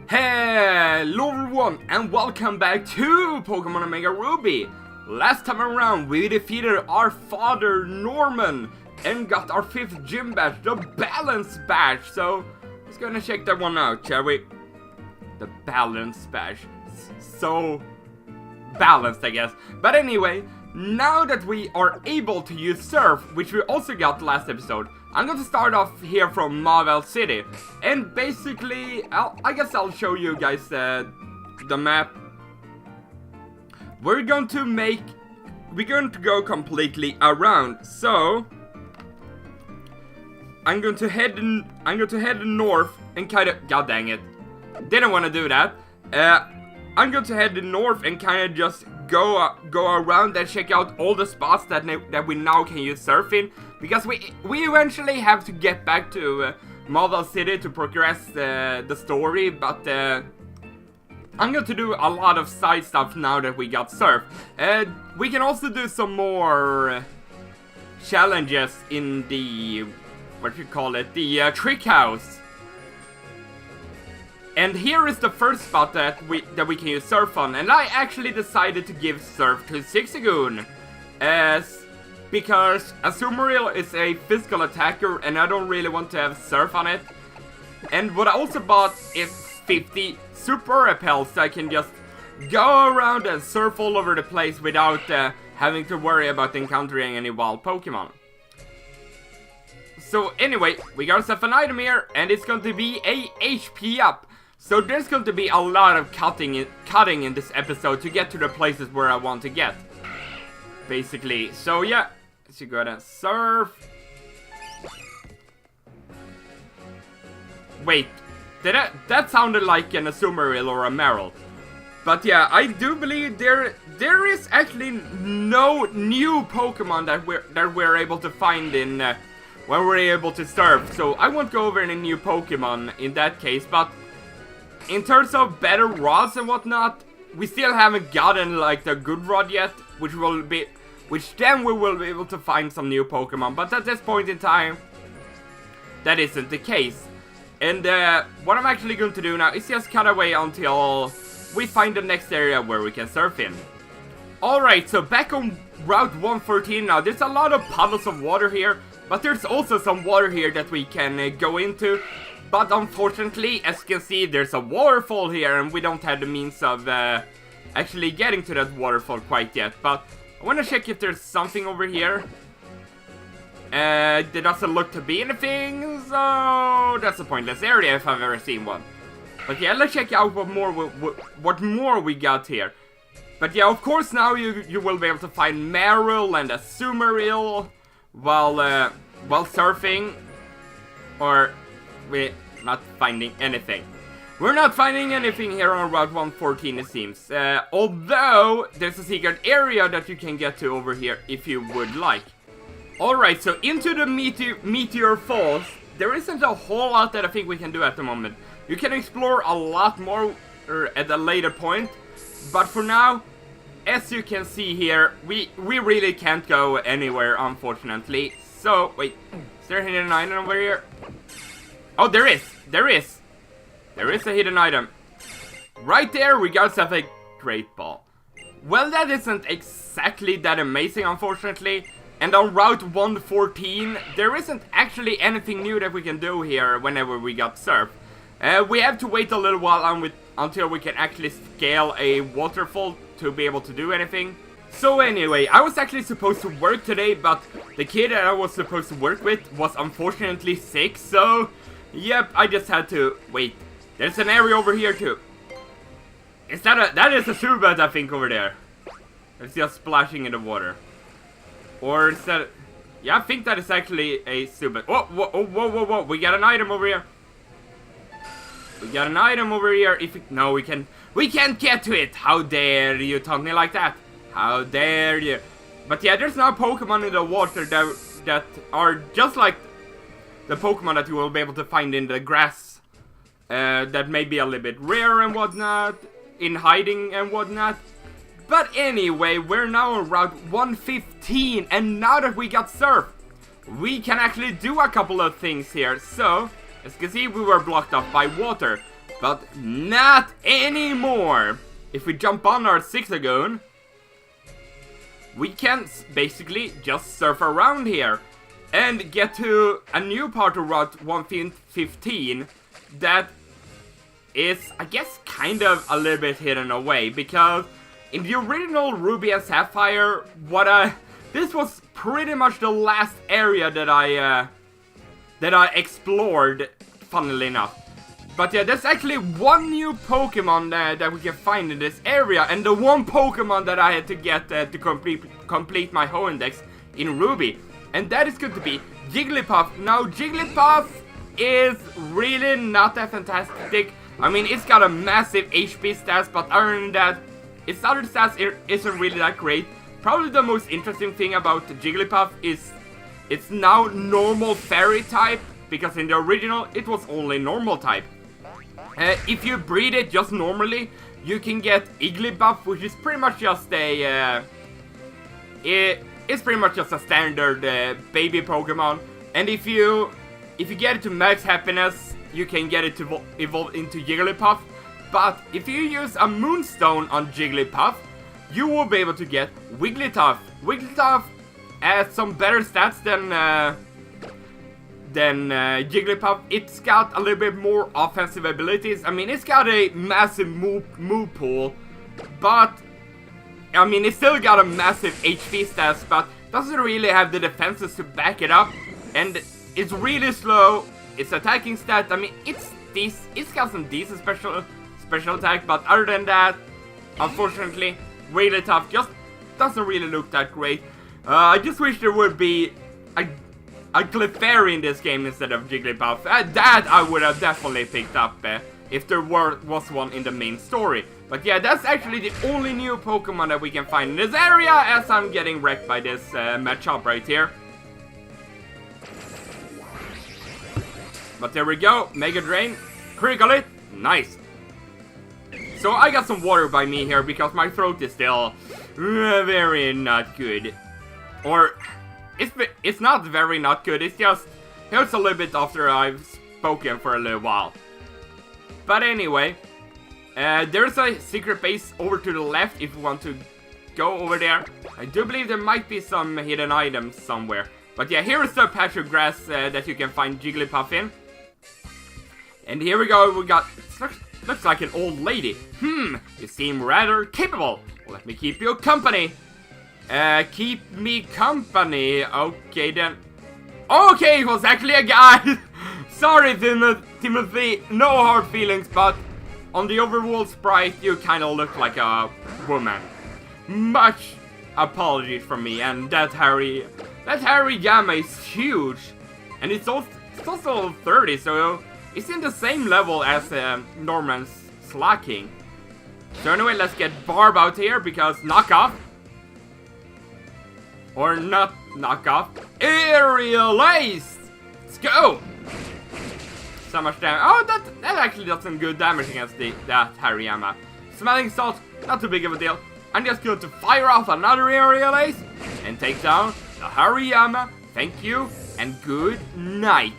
Hello everyone and welcome back to Pokemon Omega Ruby. Last time around we defeated our father Norman and got our 5th gym badge, the Balance Badge. So let's go and check that one out, shall we? The Balance Badge. So balanced, I guess. But anyway, now that we are able to use Surf, which we also got last episode, I'm going to start off here from Marvel City. And basically, I guess I'll show you guys the map. We're going to go completely around. So I'm going to head north and kind of, god dang it, didn't want to do that. I'm going to head north and kind of just go around and check out all the spots that we now can use surfing, because we eventually have to get back to Marvel City to progress the story, but I'm going to do a lot of side stuff now that we got surf. We can also do some more challenges in the, what you call it, the trick house. And here is the first spot that we can use Surf on, and I actually decided to give Surf to Zigzagoon, because Azumarill is a physical attacker and I don't really want to have Surf on it. And what I also bought is 50 Super Repels, so I can just go around and surf all over the place without having to worry about encountering any wild Pokemon. So anyway, we got ourselves an item here, and it's going to be a HP up. So there's going to be a lot of cutting in this episode to get to the places where I want to get, basically. So yeah, let's go ahead and surf. Wait, that sounded like an Azumarill or a Marill. But yeah, I do believe there is actually no new Pokemon that we're able to find in when we're able to surf. So I won't go over any new Pokemon in that case, but in terms of better rods and whatnot, we still haven't gotten like the good rod yet, which then we will be able to find some new Pokemon. But at this point in time, that isn't the case. And what I'm actually going to do now is just cut away until we find the next area where we can surf in. Alright, so back on Route 114 now. There's a lot of puddles of water here, but there's also some water here that we can go into. But unfortunately, as you can see, there's a waterfall here, and we don't have the means of actually getting to that waterfall quite yet. But I want to check if there's something over here. There doesn't look to be anything, so that's a pointless area if I've ever seen one. But yeah, let's check out what more we got here. But yeah, of course now you will be able to find Marill and Azumarill while surfing, or we're not finding anything. We're not finding anything here on Route 114, it seems. Although, there's a secret area that you can get to over here if you would like. Alright, so into the Meteor Falls, there isn't a whole lot that I think we can do at the moment. You can explore a lot more at a later point. But for now, as you can see here, we really can't go anywhere, unfortunately. So, wait, is there a hidden item over here? Oh, there is a hidden item. Right there, we got ourselves a Great Ball. Well, that isn't exactly that amazing, unfortunately. And on Route 114, there isn't actually anything new that we can do here whenever we got surf. We have to wait a little while until we can actually scale a waterfall to be able to do anything. So anyway, I was actually supposed to work today, but the kid that I was supposed to work with was unfortunately sick, so yep, I just had to wait. There's an area over here too. That is a Zubat, I think, over there. It's just splashing in the water. Or is that, yeah, I think that is actually a Zubat. Oh, whoa, we got an item over here. We got an item over here. No, we can't get to it. How dare you taunt me like that? How dare you? But yeah, there's now Pokemon in the water that are just like the Pokemon that you will be able to find in the grass. That may be a little bit rare and whatnot, in hiding and whatnot. But anyway, we're now on Route 115, and now that we got Surf, we can actually do a couple of things here. So, as you can see, we were blocked off by water. But not anymore. If we jump on our Zigzagoon, we can basically just surf around here and get to a new part of Route 115 that is, I guess, kind of a little bit hidden away, because in the original Ruby and Sapphire, this was pretty much the last area that I explored, funnily enough. But yeah, there's actually one new Pokemon that we can find in this area, and the one Pokemon that I had to get to complete my whole index in Ruby, and that is going to be Jigglypuff. Now, Jigglypuff is really not that fantastic. I mean, it's got a massive HP stats, but other than that, its other stats isn't really that great. Probably the most interesting thing about Jigglypuff is it's now normal fairy type, because in the original it was only normal type. If you breed it just normally, you can get Igglybuff, which is pretty much just a it's pretty much just a standard baby Pokemon. And if you get it to max happiness, you can get it to evolve into Jigglypuff. But if you use a Moonstone on Jigglypuff, you will be able to get Wigglytuff. Wigglytuff has some better stats than Jigglypuff. It's got a little bit more offensive abilities. I mean, it's got a massive move pool, but I mean, it's still got a massive HP stats, but doesn't really have the defenses to back it up, and it's really slow. Its attacking stat, I mean, it's got some decent special attack, but other than that, unfortunately, Wigglytuff just doesn't really look that great. I just wish there would be a Clefairy in this game instead of Jigglypuff. That I would have definitely picked up if there was one in the main story. But yeah, that's actually the only new Pokemon that we can find in this area, as I'm getting wrecked by this Machop right here. But there we go, Mega Drain, critical it, nice. So I got some water by me here because my throat is still very not good. Or, it's not very not good, it's just hurts a little bit after I've spoken for a little while. But anyway, there's a secret base over to the left if you want to go over there. I do believe there might be some hidden items somewhere. But yeah, here is the patch of grass that you can find Jigglypuff in. And here we go, we got, looks like an old lady. You seem rather capable. Let me keep you company. Keep me company. Okay then. Okay, it was actually a guy. Sorry, Timothy. No hard feelings, but on the overworld sprite, you kind of look like a woman. Much apologies from me. And that Hariyama is huge, and it's also 30, so it's in the same level as Norman's Slacking. So anyway, let's get Barb out here because knockoff. Or not knockoff. Aerial Ace! Let's go! So much damage. Oh, that actually does some good damage against that Hariyama. Smelling Salt, not too big of a deal. I'm just going to fire off another Aerial Ace and take down the Hariyama. Thank you and good night.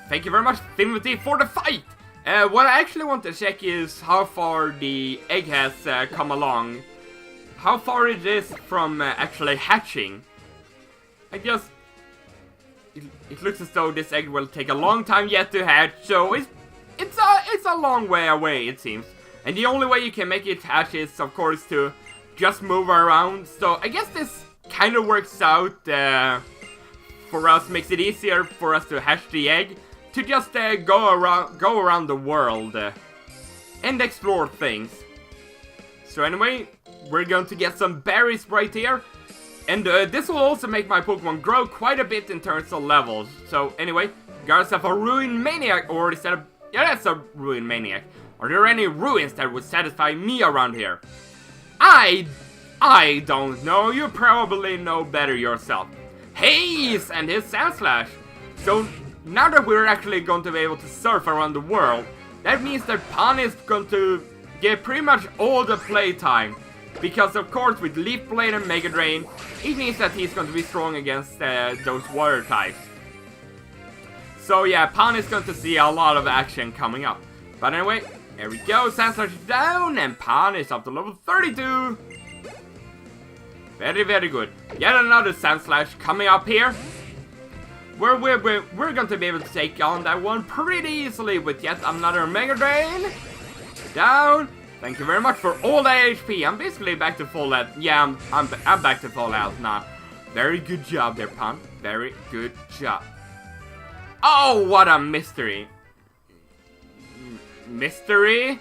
Thank you very much, Timothy, for the fight! What I actually want to check is how far the egg has come along. How far it is from actually hatching. It looks as though this egg will take a long time yet to hatch, so it's a long way away, it seems. And the only way you can make it hatch is, of course, to just move around. So I guess this kind of works out for us, makes it easier for us to hatch the egg. To just go around the world and explore things. So anyway, we're going to get some berries right here, and this will also make my Pokemon grow quite a bit in terms of levels. So anyway, got ourselves a Ruin Maniac, or is that a... yeah, that's a Ruin Maniac. Are there any ruins that would satisfy me around here? I don't know, you probably know better yourself. Haze and his Sandslash. So now that we're actually going to be able to surf around the world, that means that Pan is going to get pretty much all the playtime. Because of course with Leaf Blade and Mega Drain, it means that he's going to be strong against those water types. So yeah, Pan is going to see a lot of action coming up. But anyway, there we go. Sandslash is down, and Pan is up to level 32. Very, very good. Yet another Sandslash coming up here. We're going to be able to take on that one pretty easily with yet another Mega Drain. Down. Thank you very much for all that HP. I'm basically back to full health. Yeah, I'm back to full health now. Very good job there, Pan. Very good job. Oh, what a mystery. Mystery?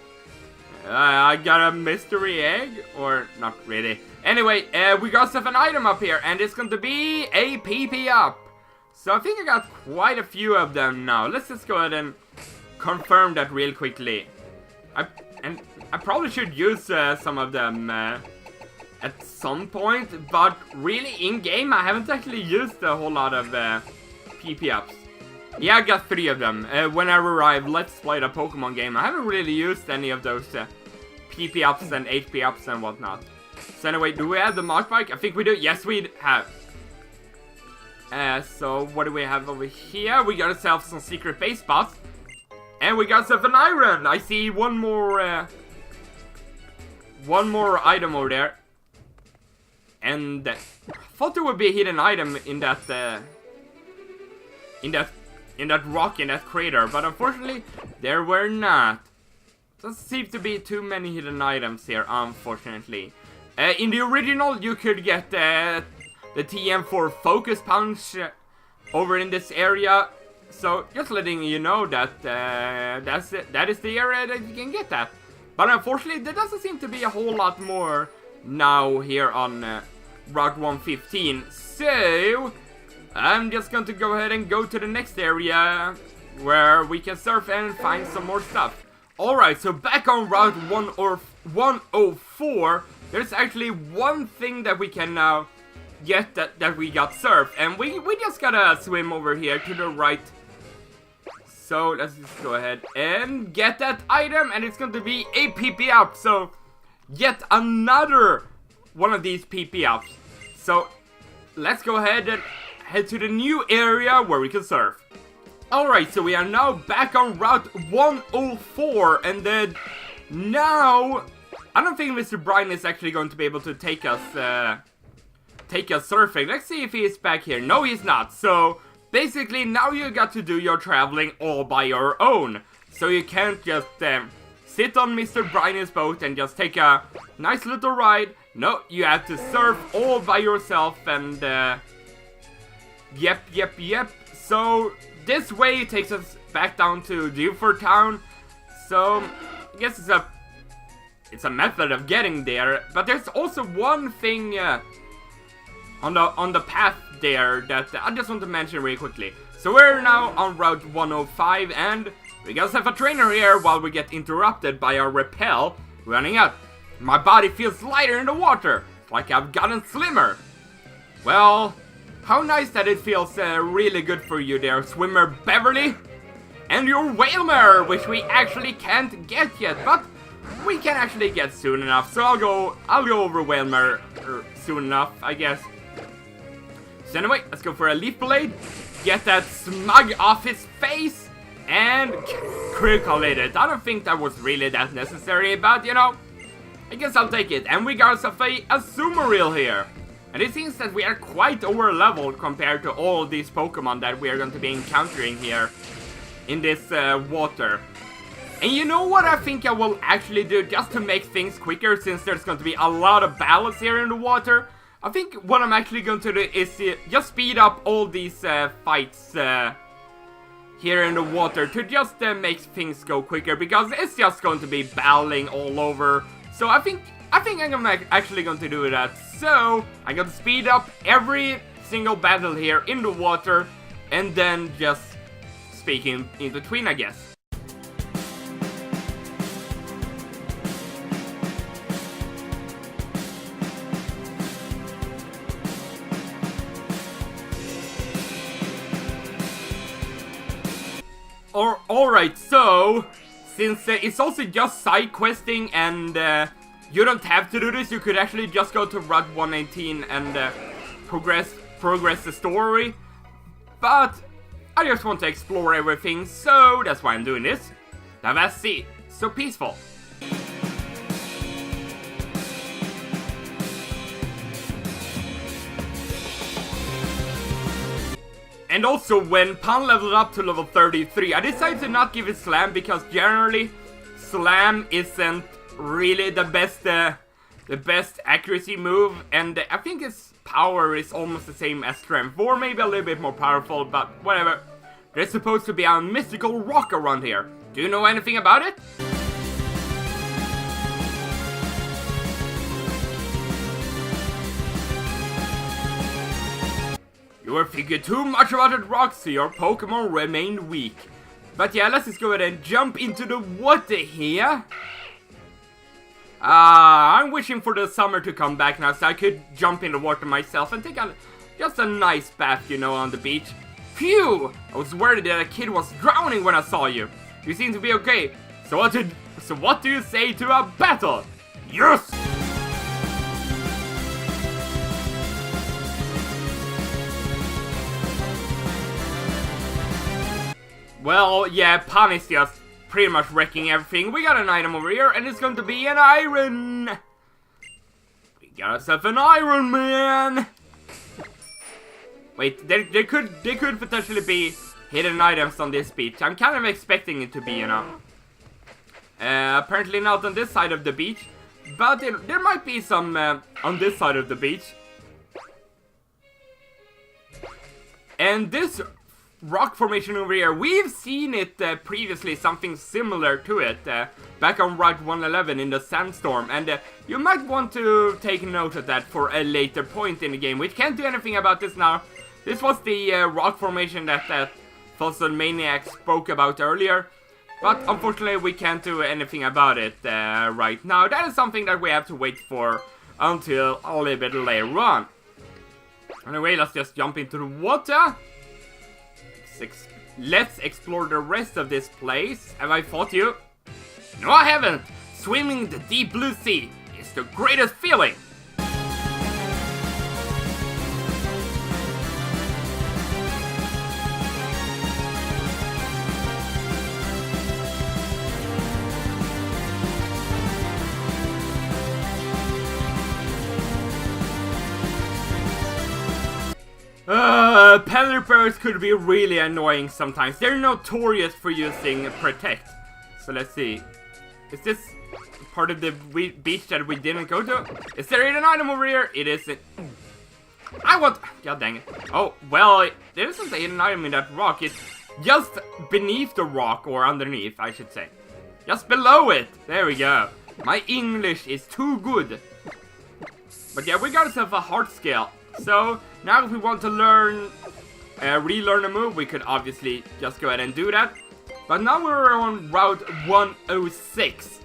I got a mystery egg? Or not really. Anyway, we got stuff an item up here, and it's going to be a PP up. So I think I got quite a few of them now. Let's just go ahead and confirm that real quickly. I probably should use some of them at some point, but really in-game I haven't actually used a whole lot of PP ups. Yeah, I got 3 of them. When I arrived, let's play the Pokemon game. I haven't really used any of those PP ups and HP ups and whatnot. So anyway, do we have the Mark Bike? I think we do. Yes, we have. So what do we have over here? We got ourselves some secret base spots. And we got ourselves an iron. I see one more item over there. And I thought there would be a hidden item in that rock, in that crater, but unfortunately there were not. Doesn't seem to be too many hidden items here, unfortunately. In the original, you could get the TM for Focus Punch over in this area. So just letting you know that that is the area that you can get that. But unfortunately, there doesn't seem to be a whole lot more now here on Route 115. So I'm just going to go ahead and go to the next area where we can surf and find some more stuff. Alright, so back on Route 104, there's actually one thing that we can now get that we got surf. And we just gotta swim over here to the right. So let's just go ahead and get that item, and it's going to be a PP up. So yet another one of these PP ups. So let's go ahead and head to the new area where we can surf. Alright, so we are now back on Route 104, and then now I don't think Mr. Brian is actually going to be able to take us surfing. Let's see if he is back here. No, he's not. So basically now you got to do your traveling all by your own. So you can't just sit on Mr. Brian's boat and just take a nice little ride. No, you have to surf all by yourself, and Yep. So this way takes us back down to Dewford Town. So I guess it's a method of getting there. But there's also one thing on the path there that I just want to mention really quickly. So we're now on Route 105, and we got ourselves a trainer here while we get interrupted by our repel running out. My body feels lighter in the water. It's like I've gotten slimmer. Well, how nice that it feels really good for you there, swimmer Beverly. And your Whalmer, which we actually can't get yet, but we can actually get soon enough. So I'll go over Whalmer soon enough, I guess. So anyway, let's go for a Leaf Blade. Get that smug off his face. And critical it. I don't think that was really that necessary, but you know, I guess I'll take it. And we got ourselves a Azumarill here. And it seems that we are quite over-leveled compared to all these Pokemon that we are going to be encountering here in this water. And you know what I think I will actually do just to make things quicker, since there's going to be a lot of battles here in the water? I think what I'm actually going to do is just speed up all these fights here in the water to just make things go quicker, because it's just going to be battling all over. So I think I'm actually going to do that. So I'm going to speed up every single battle here in the water, and then just speak in between, I guess. Alright, so since it's also just side questing, and you don't have to do this, you could actually just go to Route 118 and progress the story. But I just want to explore everything, so that's why I'm doing this. The vast sea, so peaceful. And also, when Pan leveled up to level 33, I decided to not give it Slam because generally, Slam isn't really the best accuracy move, and I think its power is almost the same as Strength, or maybe a little bit more powerful, but whatever. There's supposed to be a mystical rock around here. Do you know anything about it? You were thinking too much about that rock, so your Pokemon remained weak. But yeah, let's just go ahead and jump into the water here. I'm wishing for the summer to come back now, so I could jump in the water myself and take just a nice bath, you know, on the beach. Phew! I was worried that a kid was drowning when I saw you. You seem to be okay. So what do you say to a battle? Yes! Well, yeah, Pan is just pretty much wrecking everything. We got an item over here, and it's going to be an iron. We got ourselves an Iron Man. Wait, there could potentially be hidden items on this beach. I'm kind of expecting it to be, you know. Apparently not on this side of the beach, but there might be some on this side of the beach. And this rock formation over here, we've seen it previously, something similar to it, back on Route 111 in the sandstorm, and you might want to take note of that for a later point in the game. We can't do anything about this now. This was the rock formation that Fossil Maniac spoke about earlier, but unfortunately we can't do anything about it right now. That is something that we have to wait for until a little bit later on. Anyway, let's just jump into the water. Let's explore the rest of this place. Have I fought you? No, I haven't. Swimming in the deep blue sea is the greatest feeling. Pelipers could be really annoying sometimes. They're notorious for using Protect. So let's see. Is this part of the beach that we didn't go to? Is there an item over here? It isn't. God dang it. Oh, well, there isn't a hidden item in that rock. It's just beneath the rock, or underneath, I should say. Just below it. There we go. My English is too good. But yeah, we got ourselves a heart scale. So, now if we want to relearn a move, we could obviously just go ahead and do that. But now we're on Route 106.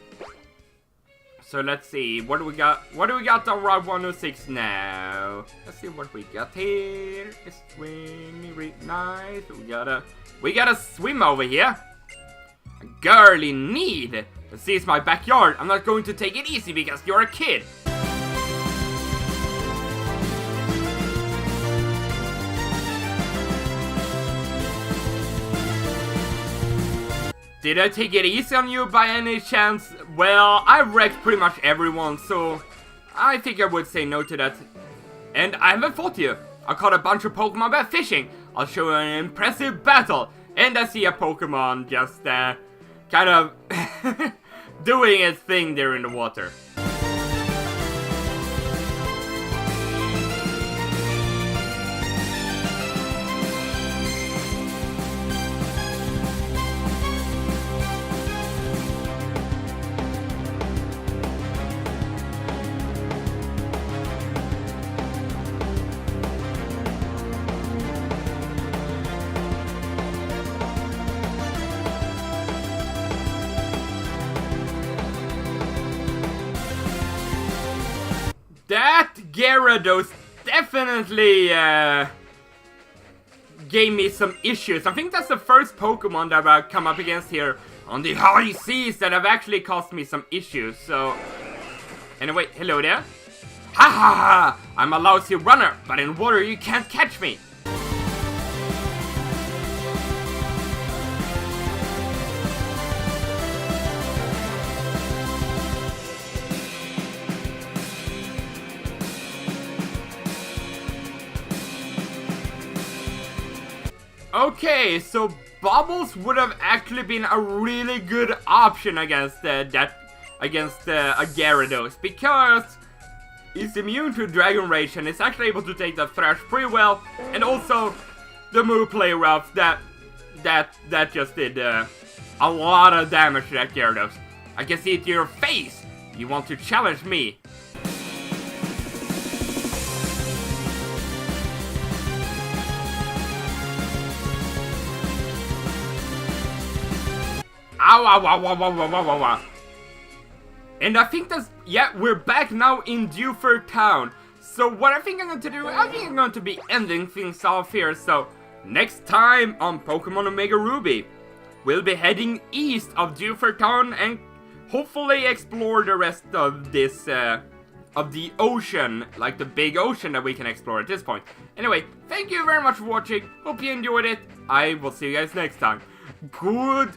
So let's see, what do we got? What do we got on Route 106 now? Let's see what we got here. It's really nice. We gotta swim over here. A girly need. Let's see, it's my backyard. I'm not going to take it easy because you're a kid. Did I take it easy on you by any chance? Well, I've wrecked pretty much everyone, so I think I would say no to that. And I haven't fought you. I caught a bunch of Pokemon by fishing. I'll show you an impressive battle. And I see a Pokemon just kind of doing its thing there in the water. That Gyarados definitely gave me some issues. I think that's the first Pokemon that I've come up against here on the high seas that have actually caused me some issues. So, anyway, hello there. Ha ha ha! I'm a lousy runner, but in water you can't catch me. Okay, so Bubbles would have actually been a really good option against a Gyarados, because he's immune to Dragon Rage and is actually able to take the Thrash pretty well, and also the move Play Rough that just did a lot of damage to that Gyarados. I can see it to your face. You want to challenge me? Ow, ow, ow, ow, ow, ow, ow, ow. And I think that's, yeah, we're back now in Dewford Town. So what I think I'm going to do, I think I'm going to be ending things off here. So next time on Pokemon Omega Ruby, we'll be heading east of Dewford Town and hopefully explore the rest of this, of the ocean, like the big ocean that we can explore at this point. Anyway, thank you very much for watching. Hope you enjoyed it. I will see you guys next time. Goodbye.